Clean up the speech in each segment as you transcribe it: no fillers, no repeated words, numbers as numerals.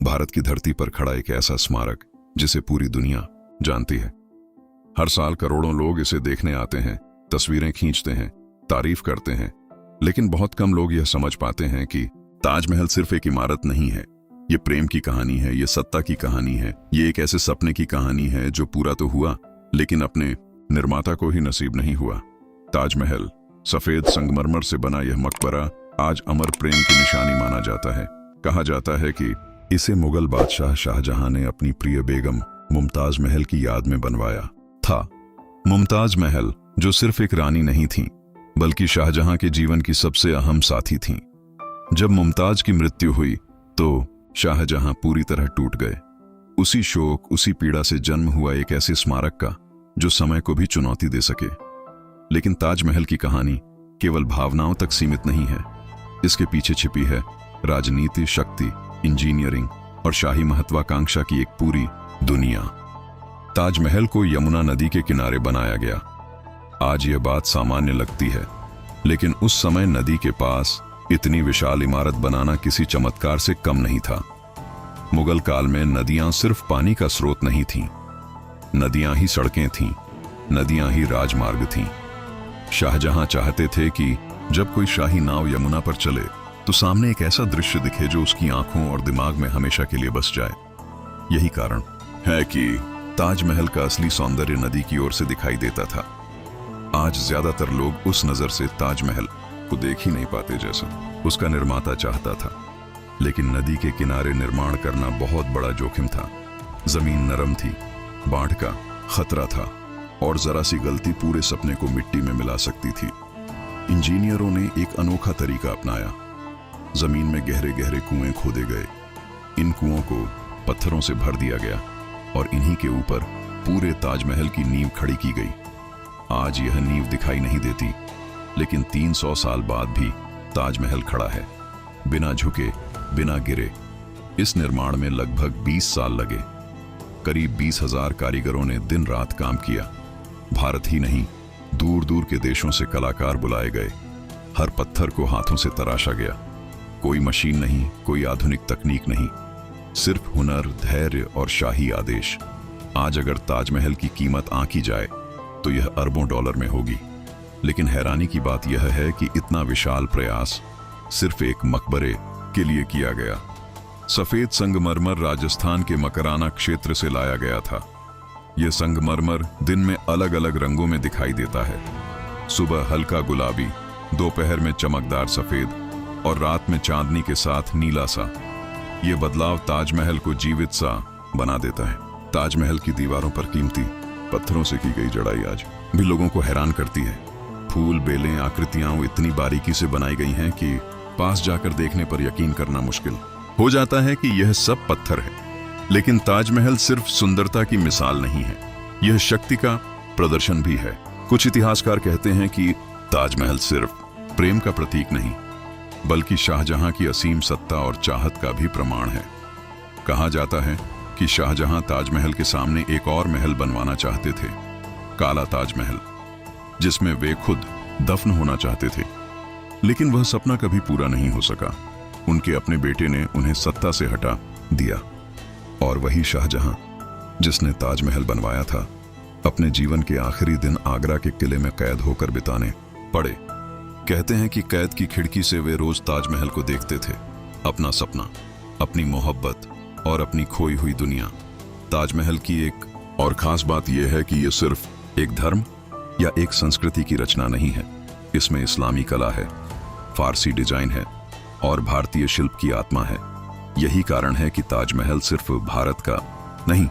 भारत की धरती पर खड़ा एक ऐसा स्मारक जिसे पूरी दुनिया जानती है। हर साल करोड़ों लोग इसे देखने आते हैं, तस्वीरें खींचते हैं, तारीफ करते हैं, लेकिन बहुत कम लोग यह समझ पाते हैं कि ताजमहल सिर्फ एक इमारत नहीं है। ये प्रेम की कहानी है, ये सत्ता की कहानी है, ये एक ऐसे सपने की कहानी है जो पूरा तो हुआ लेकिन अपने निर्माता को ही नसीब नहीं हुआ। ताजमहल, सफेद संगमरमर से बना यह मकबरा आज अमर प्रेम की निशानी माना जाता है। कहा जाता है कि इसे मुगल बादशाह शाहजहां ने अपनी प्रिय बेगम मुमताज महल की याद में बनवाया था। मुमताज महल जो सिर्फ एक रानी नहीं थी बल्कि शाहजहां के जीवन की सबसे अहम साथी थीं। जब मुमताज की मृत्यु हुई तो शाहजहां पूरी तरह टूट गए। उसी शोक, उसी पीड़ा से जन्म हुआ एक ऐसे स्मारक का जो समय को भी चुनौती दे सके। लेकिन ताजमहल की कहानी केवल भावनाओं तक सीमित नहीं है। इसके पीछे छिपी है राजनीति, शक्ति, इंजीनियरिंग और शाही महत्वाकांक्षा की एक पूरी दुनिया। ताजमहल को यमुना नदी के किनारे बनाया गया। आज यह बात सामान्य लगती है, लेकिन उस समय नदी के पास इतनी विशाल इमारत बनाना किसी चमत्कार से कम नहीं था। मुगल काल में नदियां सिर्फ पानी का स्रोत नहीं थीं, नदियां ही सड़कें थीं, नदियां ही राजमार्ग थीं। शाहजहां चाहते थे कि जब कोई शाही नाव यमुना पर चले तो सामने एक ऐसा दृश्य दिखे जो उसकी आंखों और दिमाग में हमेशा के लिए बस जाए। यही कारण है कि ताजमहल का असली सौंदर्य नदी की ओर से दिखाई देता था। आज ज्यादातर लोग उस नजर से ताजमहल को देख ही नहीं पाते जैसा उसका निर्माता चाहता था। लेकिन नदी के किनारे निर्माण करना बहुत बड़ा जोखिम था। जमीन नरम थी, बाढ़ का खतरा था और जरा सी गलती पूरे सपने को मिट्टी में मिला सकती थी। इंजीनियरों ने एक अनोखा तरीका अपनाया। जमीन में गहरे गहरे कुएं खोदे गए, इन कुओं को पत्थरों से भर दिया गया और इन्हीं के ऊपर पूरे ताजमहल की नींव खड़ी की गई। आज यह नींव दिखाई नहीं देती, लेकिन 300 साल बाद भी ताजमहल खड़ा है, बिना झुके, बिना गिरे। इस निर्माण में लगभग 20 साल लगे। करीब 20,000 कारीगरों ने दिन रात काम किया। भारत ही नहीं, दूर दूर के देशों से कलाकार बुलाए गए। हर पत्थर को हाथों से तराशा गया। कोई मशीन नहीं, कोई आधुनिक तकनीक नहीं, सिर्फ हुनर, धैर्य और शाही आदेश। आज अगर ताजमहल की कीमत आंकी जाए तो यह अरबों डॉलर में होगी। लेकिन हैरानी की बात यह है कि इतना विशाल प्रयास सिर्फ एक मकबरे के लिए किया गया। सफेद संगमरमर राजस्थान के मकराना क्षेत्र से लाया गया था। यह संगमरमर दिन में अलग अलग रंगों में दिखाई देता है। सुबह हल्का गुलाबी, दोपहर में चमकदार सफेद और रात में चांदनी के साथ नीला सा। यह बदलाव ताजमहल को जीवित सा बना देता है। ताजमहल की दीवारों पर कीमती पत्थरों से की गई जड़ाई आज भी लोगों को हैरान करती है। फूल, बेलें, आकृतियां इतनी बारीकी से बनाई गई हैं कि पास जाकर देखने पर यकीन करना मुश्किल हो जाता है कि यह सब पत्थर है। लेकिन ताजमहल सिर्फ सुंदरता की मिसाल नहीं है, यह शक्ति का प्रदर्शन भी है। कुछ इतिहासकार कहते हैं कि ताजमहल सिर्फ प्रेम का प्रतीक नहीं बल्कि शाहजहां की असीम सत्ता और चाहत का भी प्रमाण है। कहा जाता है कि शाहजहां ताजमहल के सामने एक और महल बनवाना चाहते थे, काला ताजमहल, जिसमें वे खुद दफन होना चाहते थे। लेकिन वह सपना कभी पूरा नहीं हो सका। उनके अपने बेटे ने उन्हें सत्ता से हटा दिया। और वही शाहजहां जिसने ताजमहल बनवाया था, अपने जीवन के आखिरी दिन आगरा के किले में कैद होकर बिताने पड़े। कहते हैं कि कैद की खिड़की से वे रोज ताजमहल को देखते थे, अपना सपना, अपनी मोहब्बत और अपनी खोई हुई दुनिया। ताजमहल की एक और खास बात यह है कि यह सिर्फ एक धर्म या एक संस्कृति की रचना नहीं है। इसमें इस्लामी कला है, फारसी डिजाइन है और भारतीय शिल्प की आत्मा है। यही कारण है कि ताजमहल सिर्फ भारत का नहीं,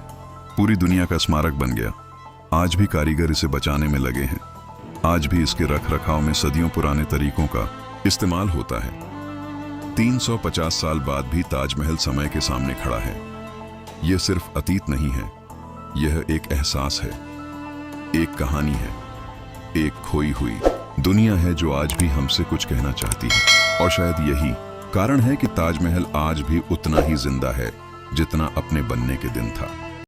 पूरी दुनिया का स्मारक बन गया। आज भी कारीगर इसे बचाने में लगे हैं। आज भी इसके रख रखाव में सदियों पुराने तरीकों का इस्तेमाल होता है। 350 साल बाद भी ताजमहल समय के सामने खड़ा है। यह सिर्फ अतीत नहीं है, यह एक एहसास है, एक कहानी है, एक खोई हुई दुनिया है जो आज भी हमसे कुछ कहना चाहती है। और शायद यही कारण है कि ताजमहल आज भी उतना ही जिंदा है जितना अपने बनने के दिन था।